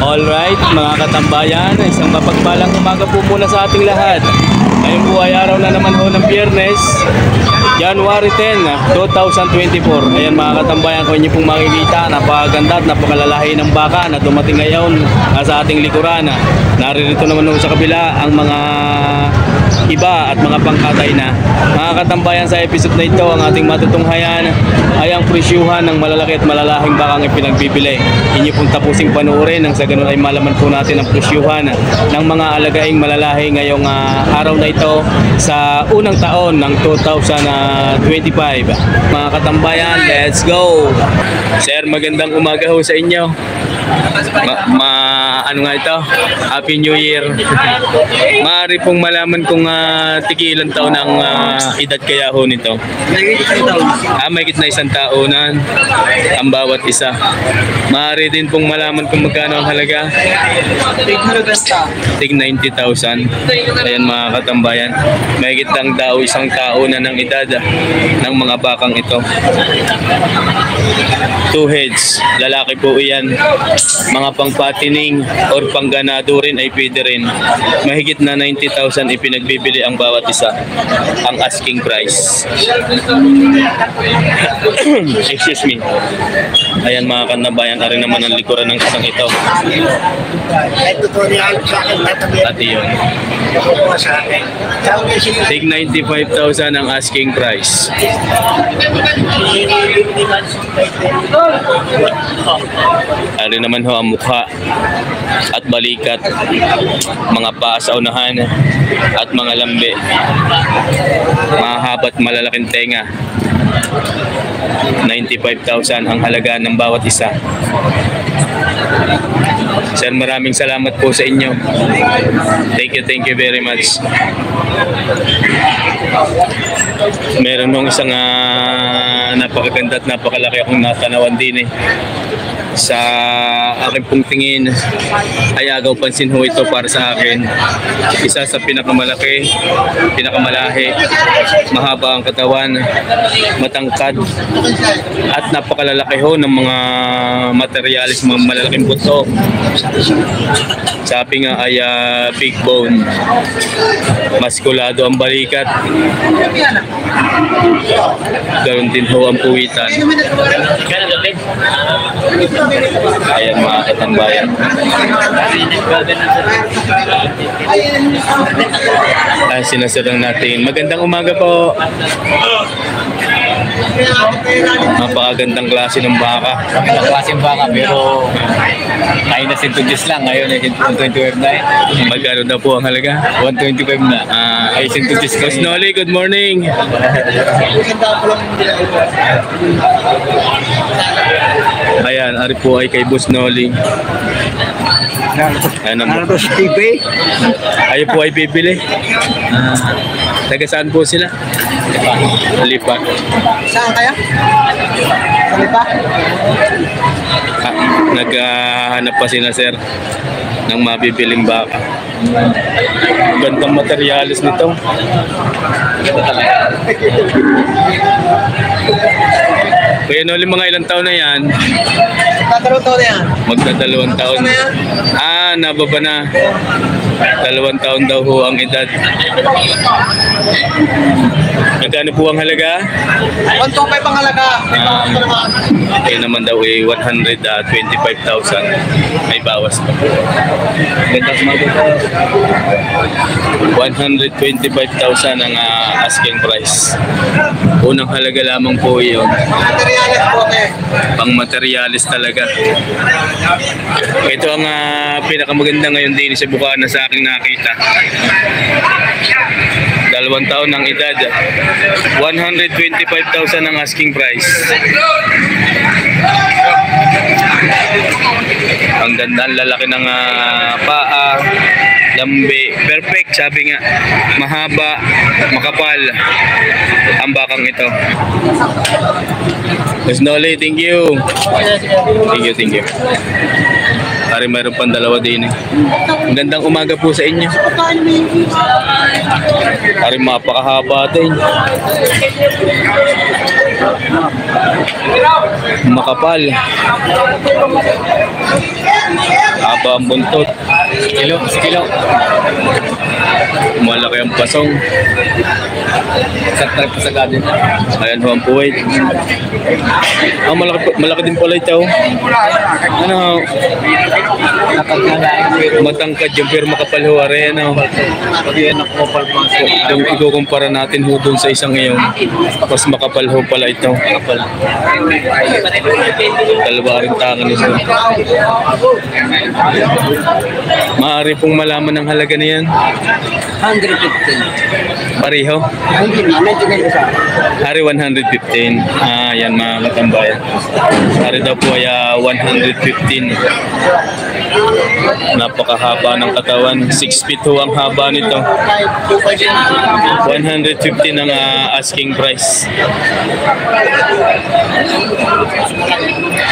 Alright, mga katambayan, isang mapagpalang umaga po muna sa ating lahat. Ngayon po ay araw na naman ho ng Biyernes, January 10, 2024. Ayan mga katambayan, kung inyo pong makikita, napakaganda at napakalalahi ng baka na dumating ngayon sa ating likuran. Naririto naman ho sa kabila ang mga iba at mga pangkatay na. Mga katambayan, sa episode na ito, ang ating matutunghayan ay ang presyuhan ng malalaki at malalahing bakang ipinagbibili. Inyo pong tapusing panuorin nang sa ganun ay malaman po natin ang presyuhan ng mga alagaing malalahi ngayong araw na ito sa unang taon ng 2025. Mga katambayan, let's go! Sir, magandang umaga ho sa inyo. Ano nga ito? Happy New Year. Maaari pong malaman kung tigilan taon ang edad kaya ho nito. May gitna isang taonan ang bawat isa. Maaari din pong malaman kung magkano ang halaga. Tig 90,000. Ayan mga katambayan. May gitnang daw isang taonan ng edad ng mga bakang ito. 2 heads. Lalaki po iyan. Mga pangpatining or pangganado rin ay pwede rin. Mahigit na 90,000 ipinagbibili ang bawat isa. Ang asking price. Excuse me. Ayan mga kanabayan, ari naman ang likuran ng isang ito. At yun. Take 95,000 ang asking price. Ari naman ho ang mukha at balikat, mga paa sa unahan at mga lambi, mahaba at malalaking tenga. 95,000 ang halaga ng bawat isa. Sir, maraming salamat po sa inyo. Thank you very much. Meron nung isang napakaganda at napakalaki akong natanawan din sa aking pong tingin ay agaw pansin ho ito para sa akin. Isa sa pinakamalahi, mahaba ang katawan, matangkad at napakalalaki ho ng mga materialis, mga malalaking buto. Sabi nga ay big bone, maskulado ang balikat, ganoon din ho ang puwitan. Ayan mga katambayan. Sinasarang natin. Magandang umaga po. Napakagandang klase ng baka. Magandang klase ng baka pero ay na 120 lang. Ngayon ay 125 na. Magkano na po ang halaga? 125 na. Ay 120 Boss Noli, good morning. Ayan, ari po ay kay Boss Noli. Ayan ang ay po ay bibili. Taga saan po sila? Lipa. Saan kaya? Sa Lipa? Naghahanap pa sila, sir, ng mabibiling baka. Gandang materialis nito. Kaya Noli, mga ilang taon na yan? Magdadalawang taon na yan. Magdadalawang taon. Nababa na. 2 taon daw ho ang edad. Magkano po ang halaga? 125 ang halaga. Ito naman daw 125,000. May bawas pa. 125,000 ang asking price. Unang halaga lamang po yun. Materialis po Pang materialis talaga. Ito ang pinakamaganda ngayon din sa Bukana sa aking nakita. 2 taon ng edad. 125,000 ang asking price. Ang ganda, ang lalaki ng paa, lambi, perfect, sabi nga, mahaba, makapal ang bakang ito. Mas Noli, thank you. Thank you. Pare, mayroon pang dalawa din eh. Ang gandang umaga po sa inyo. Pare, mapakahaba din. Makapal. Mahaba ang buntot. Kilo. Malaki ang pasong. Sa trip sa gadin. Ayan ho ang puwit. Malaki din pala ito. Ano, matangkad yung pero makapal ho. Are, ano. Pag yan ako palpang Kung ikukumpara natin ho dun sa isang iyon, mas makapal ho pala ito. Dalawa rin tangan nito. Maaari pong malaman ang halaga na yan. 115. Pareho. Hari 115. Yan mga katambayan. Hari daw po ay 115. Napakahaba ng katawan. 6 feet ho ang haba nito. 115 ang asking price.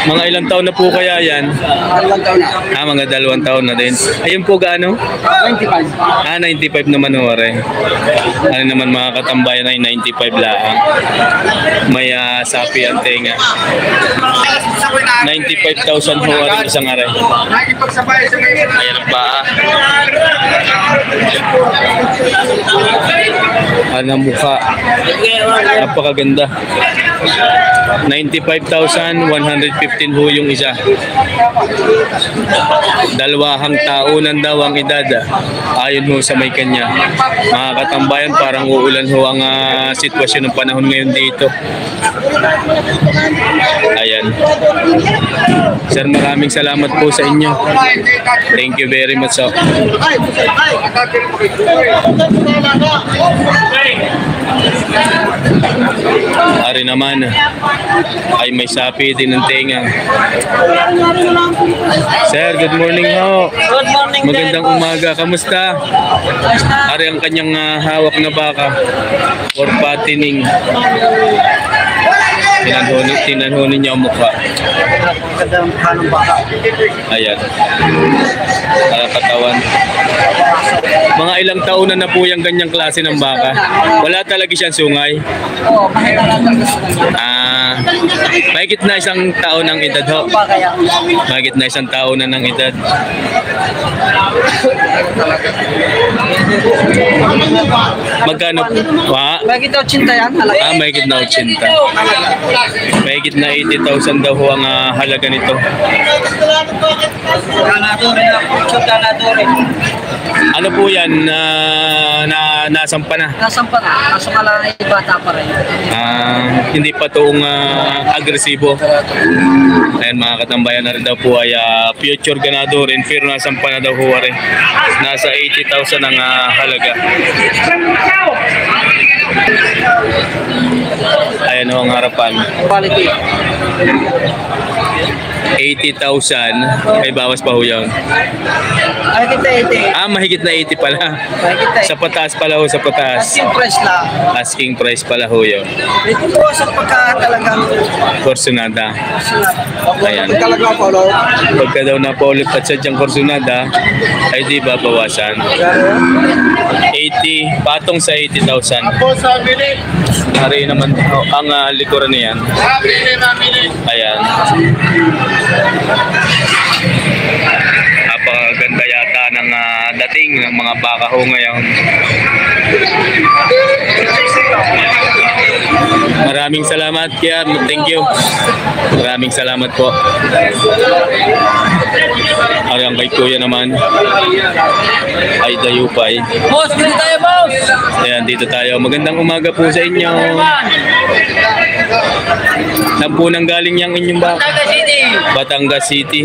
Mga ilang taon na po kaya yan? 2 taon na. Mga 2 taon na din. Ayun po gaano? 25. 95 naman ho, are. Ano naman mga katambayan ay 95 lang. May sapi ang tenga. 95,000 ho, are, isang are. Ayan ang paa. Ano ang mukha? Napakaganda. 95,115 ho yung isa. Dalawahang taonan daw ang edad. Ayon ho sa may kanya. Mga katambayan, parang uulan ho ang sitwasyon ng panahon ngayon dito. Ayan. Sir, maraming salamat po sa inyo. Thank you very much. So. Ari naman ay may sapi din ng tenga. Sir, good morning ho. Good morning. Magandang umaga. Kamusta? Ari ang kanyang hawak na baka or patining. Tinanhonin niya ang mukha. Magandang halong baka. Ayan. Katawan. Mga ilang taon na po yung ganyang klase ng baka. Wala talaga siyang sungay. Oo, mahirap natin gusto nyo. Mahigit na isang taon ng edad ho. Kaya, Mahigit na isang taon na ng edad. Magkano? bakit daw cinta yan? Halaga. Mahigit na 80. Mahigit na 80,000 daw ho ang halaga nito. Ganadore na. Ganadore. Ano po yan? Nasampa na? Nasampa na. Kaso nga lang ay bata pa rin. Hindi pa toong agresibo. Ayan mga katambayan, na rin daw po ay future ganador in pero nasampa na daw ho rin. Nasa 80,000 ang halaga. Ayan ho ang harapan. Quality. 80,000 ay bawas pa ho yun. Ay, kita 80. Mahigit na 80 pala. Ay, kita Sa pataas pala ho, sa pataas. Asking price lang. Asking price pala ho yun. Ito po sa pagka talagang Corsonada. Ayan. talaga po, no? Pagka daw napaulit at sadyang Corsonada, ay di ba bawasan? 80, patong sa 80,000. Po sa bili. Hari naman ang likuran niyan. Ayan. Napakaganda yata ng dating ng mga baka ho ngayon. Maraming salamat, Kian. Thank you. Maraming salamat po. Ang kay Kuya naman ay Dayupay. Boss, dito tayo, boss! Ayan, dito tayo. Magandang umaga po sa inyo. Saan po nang galing yung inyong baka? City. Batangas City.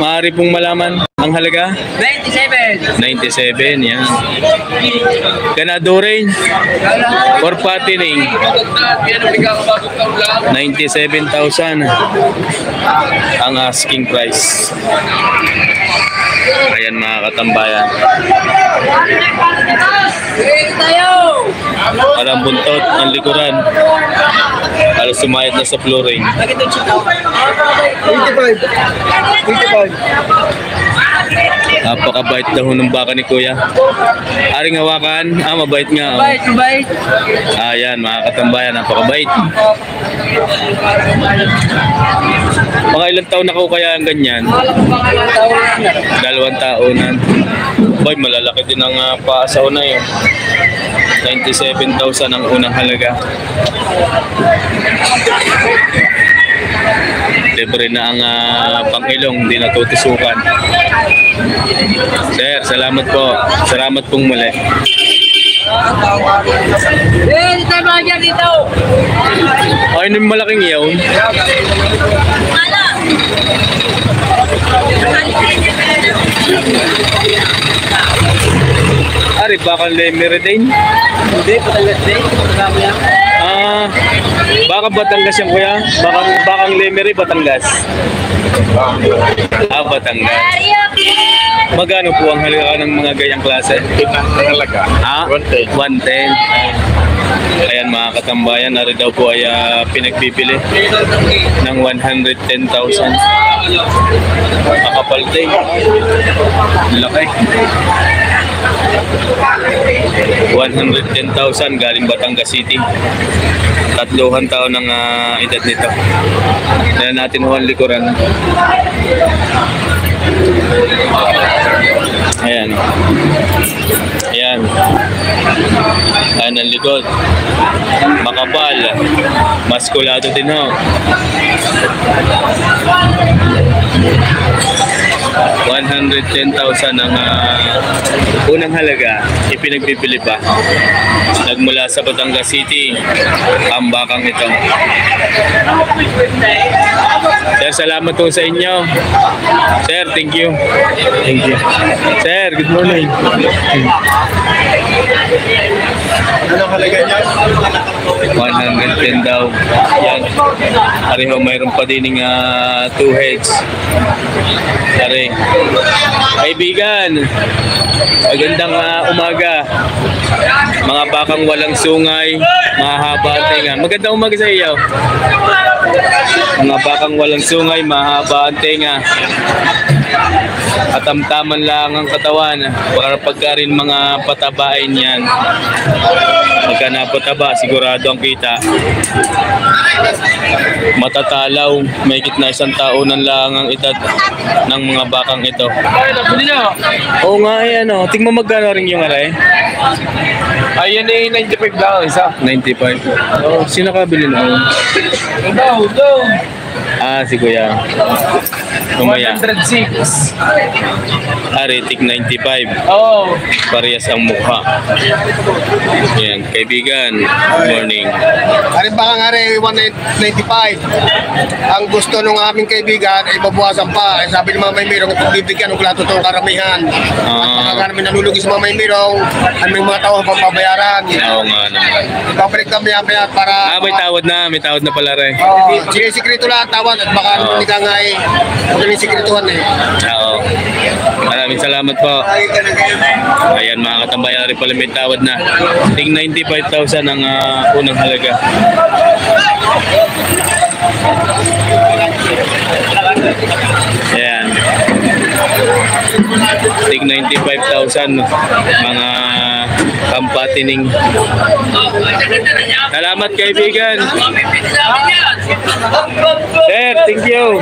Maaari pong malaman ang halaga? 27. 97, yan. Ganadore or patining? 97,000 ang asking price. Ayan mga katambayan. Tayo! Parang buntot ang likuran. Halos sumayad na sa flooring. Bakit ito chikaw? 85. 85. Napakabait daw ng baka ni Kuya. Aring hawakan. Mabait nga. Oh. Mabait, mabait. Ayan, mga katambayan, napakabait. Mga ilang taon na ko kaya ang ganyan? Wala ko pang ilang taon na. 2 taonan. Boy, malalaki din ang paasaw na yun. 97,000 ang unang halaga. Libre na ang pangilong, hindi natutusukan. Sir, salamat po. Salamat pong muli. Dito tayo mga dyan dito. Ay, ano yung malaking yawn? Ari, bakang Lemeridane? Hindi, Batangas din. Kasama yan. Baka Batangas yan, Kuya? Bakang Lemery, Batangas? Batangas. Magkano po ang halaga ng mga gayang klase? Halaga. 110. 110. Ayan mga katambayan, nari daw po ay pinagpipili ng 110,000. Makapal din. Laki. 110,000 galing Batangas City. 3 taon ng edad nito. Kaya natin huwag likuran. Ayan. Ayan. Ayan ang likod. Makapal. Maskulado din ho. 110,000 ang unang halaga. Ipinagbibili pa. Nagmula sa Batangas City ang bakang ito. Sir, salamat po sa inyo. Sir, thank you. Thank you. Sir, good morning. Anong halaga niya? 110 daw. Yan. Pareho, mayroon pa din ng 2 heads. Pare. Kaibigan, magandang umaga. Mga bakang walang sungay, mahaba ang tenga. Magandang umaga sa iyo. Mga bakang walang sungay, mahaba ang tenga. Katamtaman lang ang katawan para pagka rin mga patabain yan. Pagka napataba, sigurado ang kita. Matatalaw, may na 1 taonan lang ang edad ng mga bakang ito. Oo nga eh, ano, tingnan mo magkano rin yung aray. Ayan eh, 95 lang isa. 95. Oh, sino kabili na? Go. Si Kuya. Kumaya. 106. Aritik 95. Oo. Parehas ang mukha. Yan, kaibigan. Good morning. Aring baka nga rin, 195. Ang gusto ng aming kaibigan ay babawasan pa. Sabi ng mga may mirong, bibigyan ng lahat itong karamihan. At baka namin nalulugi sa mga may mirong, aming mga tao papabayaran. Oo nga naman. Ibabalik kami mamaya para... May tawad na. May tawad na pala rin. Sinisikreto lahat tawad at baka hindi ka nga eh. Magaling sikretohan eh. Oo. Maraming salamat po. Ayan mga katambayan rin pala may tawad na. Ting 95,000 ang unang halaga. Ayan. Ting 95,000 mga kampatining. Salamat kaibigan. Sir, thank you.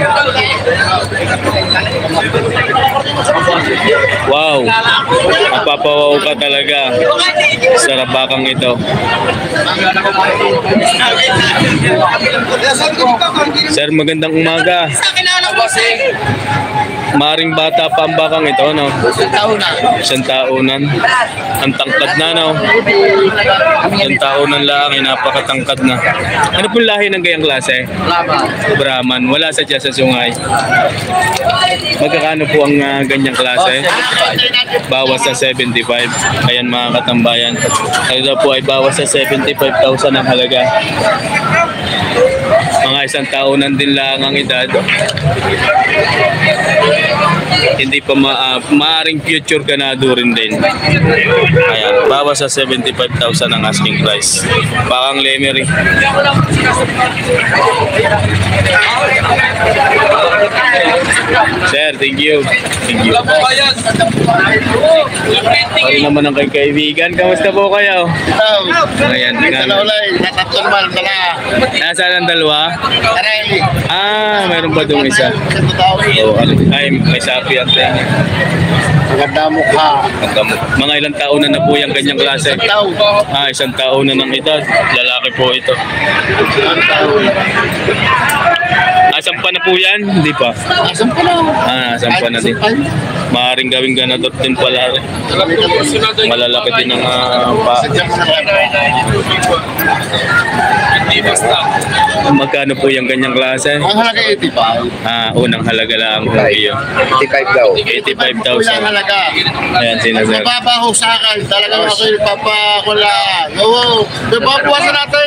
Wow. Mapapawaw ka talaga sa rabakang ito. Sir, magandang umaga. Maring bata pa ang bakang ito, no? 1 taonan. Ang tangkad na, no? 1 taonan lang, ay napakatangkad na. Ano pong lahi ng gayang klase? Brahman. Wala sa sa sungay. Magkakano po ang ganyang klase? Bawas sa 75. Ayan mga katambayan. Ito po ay bawas sa 75,000 ang halaga. Mga 1 taonan din lang ang edad. Hindi pa maaring future ganado rin din. Ayan, bawas sa 75,000 ang asking price. Bakang Lemery. Sir, thank you. Thank you. Pari naman ang kay kaibigan. Kamusta po kayo? Ayan, tingnan. Natatlo naman, dala. Nasaan ang dalawa? Aray. Meron pa doon isa. Ay, may sapi at Maganda mukha. mga ilang taon na po yung ganyang klase. Isang taon na ng edad. Lalaki po ito. Sampa na po yan? Hindi pa. Asan pa na? Sampa na din. Maaaring gawing ganador din pala rin. Malalaki din ang pa. Magkano po yung ganyang klase? Ang halaga 85. Unang halaga lang po yun. 85 daw. 85,000. Ang halaga. Ayan, sinasabi. Mababaho sa akin. Talagang ako yung papakulaan. Oo. Babawasan natin.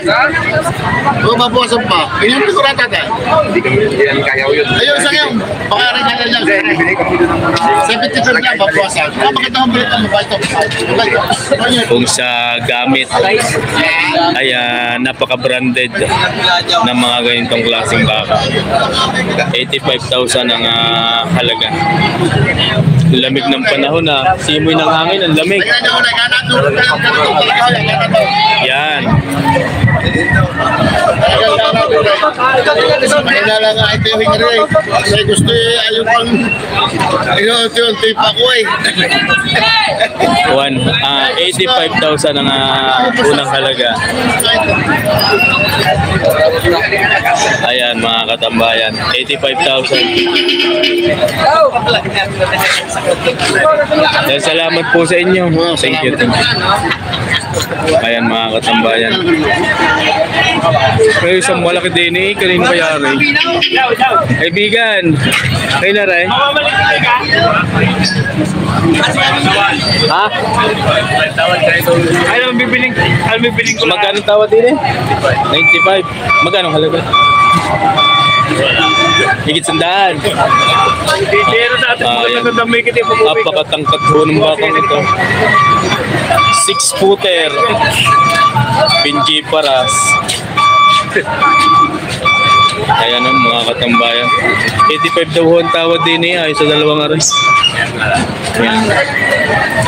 Oo, babawasan pa. Iyan ko natin natin. Hindi namin kaya yun. Ayun, sa ngayon. Baka rin na lang. 75 lang, babawasan. Bakit ang balita mo ba ito? Kung sa gamit ay napaka-branded ng mga ganitong klaseng baka. 85,000 ang halaga. Lamig ng panahon na simoy ng hangin, ang lamig. Yan. Kaya lang nga ito yung hingri. Kasi gusto ayaw pang ito yung tipa ko eh. 85,000 ang unang halaga. Ayan mga katambayan, 85,000. Salamat po sa inyo. Thank you. Ayan mga katambayan. May isang malaki din eh. Kanina pa yari. Kaibigan. Kayo na rin. Ha? Alam bibiling ko. Magkano tawad din eh? 95. Magkano halaga? Higit sandaan. Napakatangkat po ng bakang ito. 6-footer. Benji Paras. Ayan ang mga katambayan. 85 daw ang tawad din eh. Ay sa dalawang aras.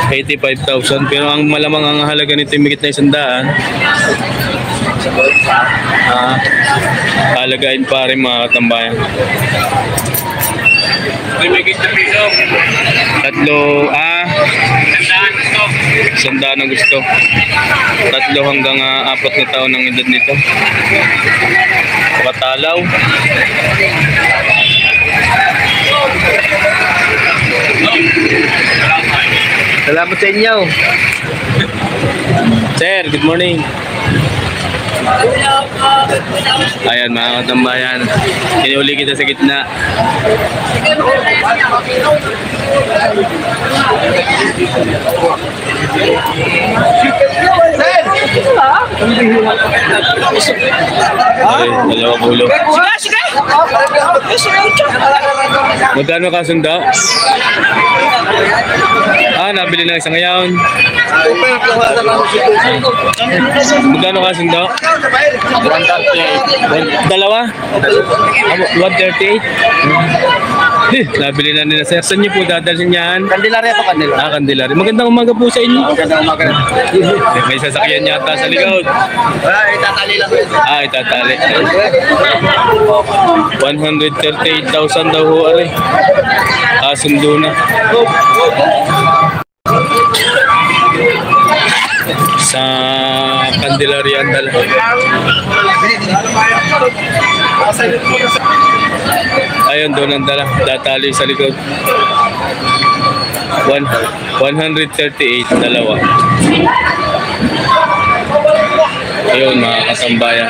85,000. Pero ang malamang ang halaga nito yung higit na 100. Halagain pa rin mga katambayan. Tatlo, 100 ang gusto. 3 hanggang 4 na taon ang edad nito. Patalaw. Salamat sa inyo. Sir, good morning. Ayan mga katambayan, kinuli kita sa gitna. Ay, dalawang ulo. Magkano kasundo? Nabili ng isang ngayon. Magkano kasundo? 138. Dalawa? 138? Nabili na nila sir. Saan niyo po dadalhin yan? Candelaria pa kanila. Candelaria. Magandang umaga po sa inyo. Magandang umaga. May sasakyan yata sa likod. Itatali lang. Itatali. 138,000 daw ho, aray. Sundo na. Sa Candelaria ang dala. Ayun, doon ang dala. Datali sa likod. 138, dalawa. Ayun mga kasambayan.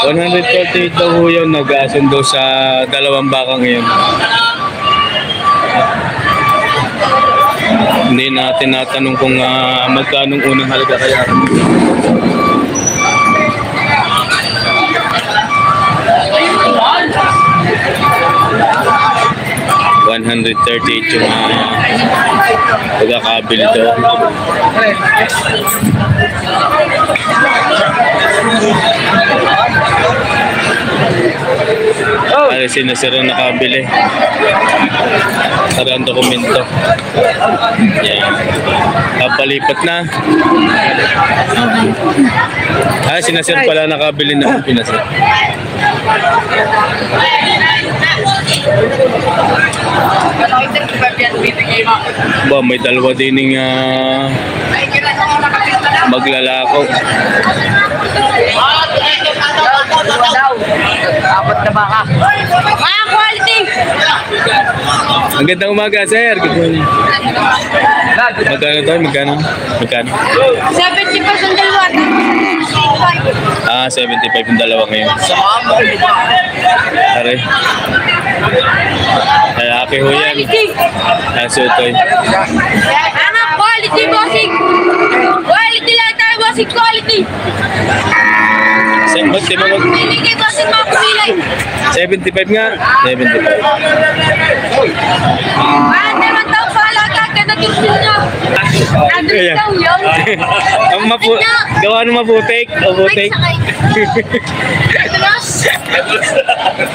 138 daw ho yun. Nag-asundo sa dalawang baka ngayon. Hindi natin natanong kung magkanong unang halaga kaya. $138 yung pagkakabili daw. Oh! Alisin na sila nakabili. Para ang dokumento. Yan. Papalipat na. Sinasir pala nakabili na. Pinasir. Ba, may dalawa din ng maglalako. Apat na baka. Mga quality! Ang gandang umaga, sir. Good morning. Magkano to? Magkano? 70 pa sa dalawa. 75 yung dalawa ngayon. Are. Lalaki ho yan. Sutoy. Mga quality, bossing! Quality lang tayo, bossing, quality! Ba't di mo Pili kay bossing mga kumilay. 75 nga? 75. Naman daw pala, kaganatin nyo. Ano Ayan. daw yun? Gawa ng maputik. O putik.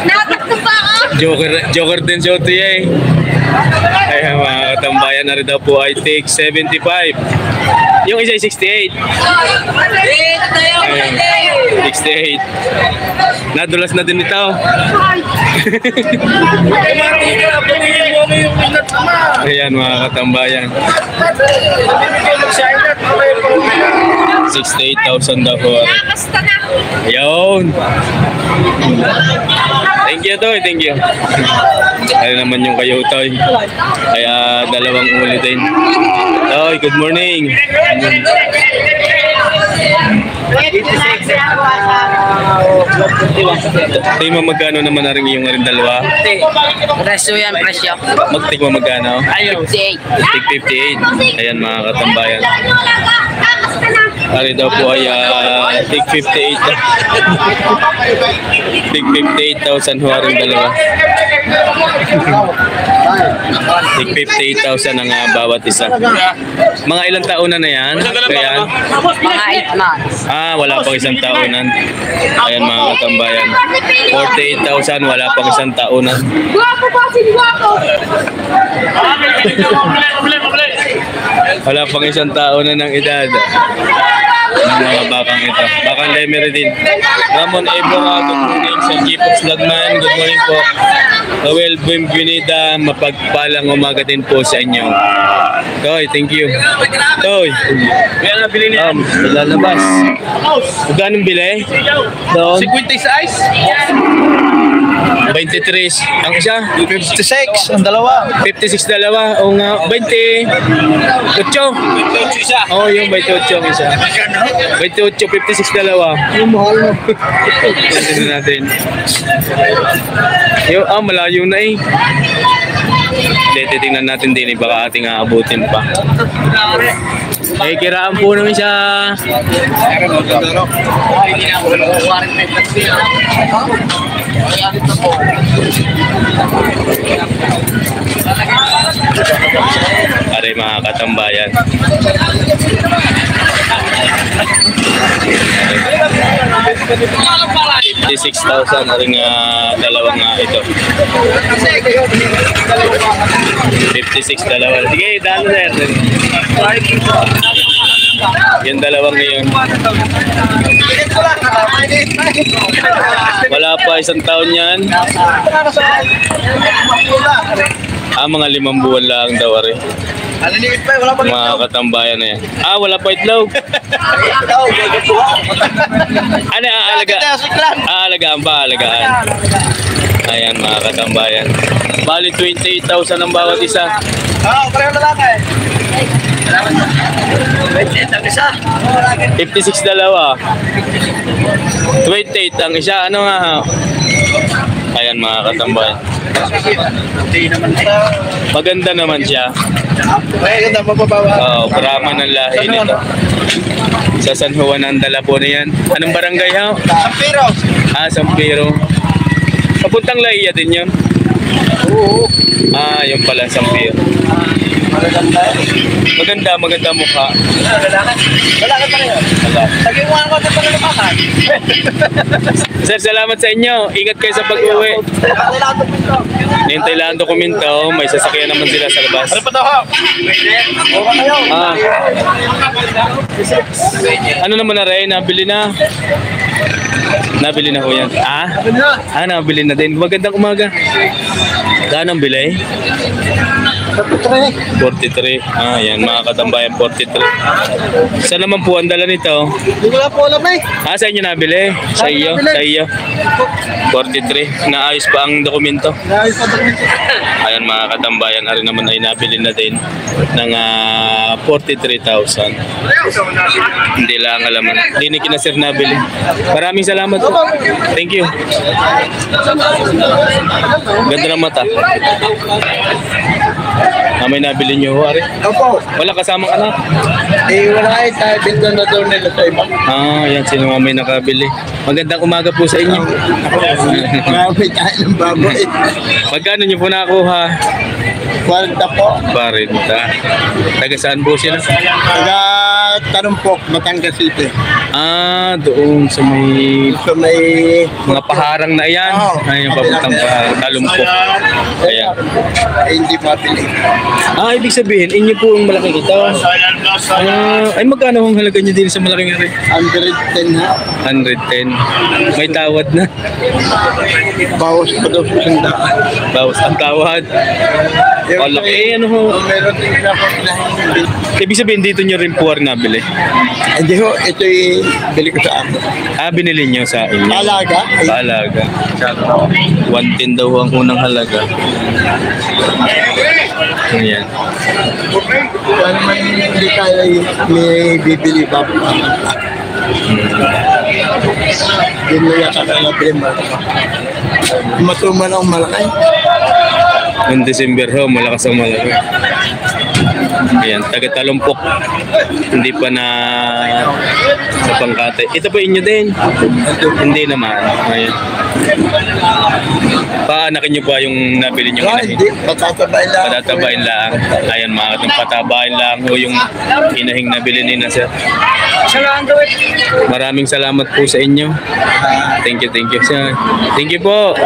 Natakto pa ako. Joker din si Otoy eh. Ayan mga katambayan, na rin daw po ay take 75. Yung isa ay 68. Ayan, 68. Nadulas na din ito. Ayan mga katambayan. 68,000 daw po. Nakasta na. Ayun. Thank you, Toy. Thank you. Ano naman yung kayo, Toy. Kaya dalawang uli din. Toy, good morning. Toy, magkano naman na rin yung rin dalawa? Presyo yan, presyo. Magtik mo magkano? Ayaw. Tig 58. Ayan mga katambayan. Ari daw po ay tig 58. Tig 58,000 huwaring dalawa. Tig 58,000 ang bawat isa. Mga ilang taon na yan? Kaya, Mga 8 months. wala pang isang taonan. Ayan mga katambayan. 48,000, wala pang isang taonan. Guwapo, bossing, guwapo. Wala pang isang taonan ng edad. Ang mga bakang ito. Bakang Lemery din. Ramon Ebro, good morning. Sir Gipos Lagman, good morning po. Noel Buenvenida, mapagpalang umaga din po sa inyo. Toy, thank you. Toy. Lalabas. Magkano bili? Doon. 56. 23. Ang isa? 56. Ang dalawa. 56 dalawa. O nga, 28. 28 isa. Oo, yung 28 ang isa. 28, 56 dalawa. Yung mahal mo. Tignan natin. Yung, malayo na eh. Hindi, titignan natin din eh. Baka ating aabutin pa. Eh, kiraan po naman siya. Pare mga katambayan. 56,000 na rin dalawang ito. 56 dalawa. Sige, dalo sir. Yung dalawang ngayon. Wala pa isang taon yan. Mga 5 buwan lang daw rin. Mga katambayan na yan. Wala pa itlog. Ano, aalagaan pa, alagaan. Ayan mga katambayan. Bali 28,000 ang bawat isa. Pareho na lang eh. 56 dalawa. 28 ang isa. Ano nga? Ayan mga katambayan. Maganda naman siya. Oo, Brahman ang lahi nito. Sa San Juan ang dala po na yan. Anong barangay ha? Sampiro. San Pedro. Papuntang Laia din yun. Oo. Yun pala, San Pedro. Maganda mukha. Lalaki pa rin yun. Saging mo ako pa rin naman. Sir, salamat sa inyo. Ingat kayo sa pag-uwi. Nintay lang ang dokumento. May sasakyan naman sila sa labas. Ano pa daw ho? Ah. Ano naman na rin? Nabili na. Nabili na ho yan. Nabili na din. Magandang umaga. Saan ang bilay? 43. Yan mga katambayan, 43. Saan naman po ang dala nito? Hindi ko lang po alam eh. Sa inyo nabili? Sa iyo? Sa iyo? 43. Naayos pa ang dokumento. Ayan mga katambayan, ari naman ay nabili na din ng 43,000. Hindi lang alaman. Hindi ni kina sir nabili. Maraming salamat po. Thank you. Ganda ng mata. May nabili niyo ho, ari? Opo. Wala kasamang anak? Wala kayo tayo. Binta na daw nila sa iba. Yan. Sino nga may nakabili? Magandang umaga po sa inyo. Marami tayo ng baboy. Magkano niyo po nakuha? 40 po. 40. Taga saan po sila? Taga Tarumpok, Batangas City. Doon sa may So may... mga paharang na yan. Oo. Yung papuntang paharang, talumpok. Ayan. Hindi mabili. Ibig sabihin, inyo po yung malaking ito. Ay, magkano ang halaga niyo din sa malaking rin? 110 ha. 110. May tawad na. Bawas pa daw sa sandaan. Bawas ang tawad. Laki, ano ho? Meron din siya akong nahingi. Ibig sabihin, dito nyo rin po nabili. Hindi ho, ito yung bili ko sa amin. Binili nyo sa inyo? Alaga? Alaga. 110 daw ang unang halaga. Ayan. Kaya naman hindi tayo may bibili ba? Hindi mo yata ka nabili mo. Matuman ang malaki. Noong December ho, malakas ang malaki. Ayan, taga-talumpok. Hindi pa na sa pangkate. Ito po inyo din. Hindi naman. Ayan. Paanakin nyo ba yung nabili nyo inahin? Hindi, patatabain lang. Patatabain lang. Ayan mga katong patabain lang ho yung inahing nabili ni na sir. Maraming salamat po sa inyo. Thank you sir. Thank you po.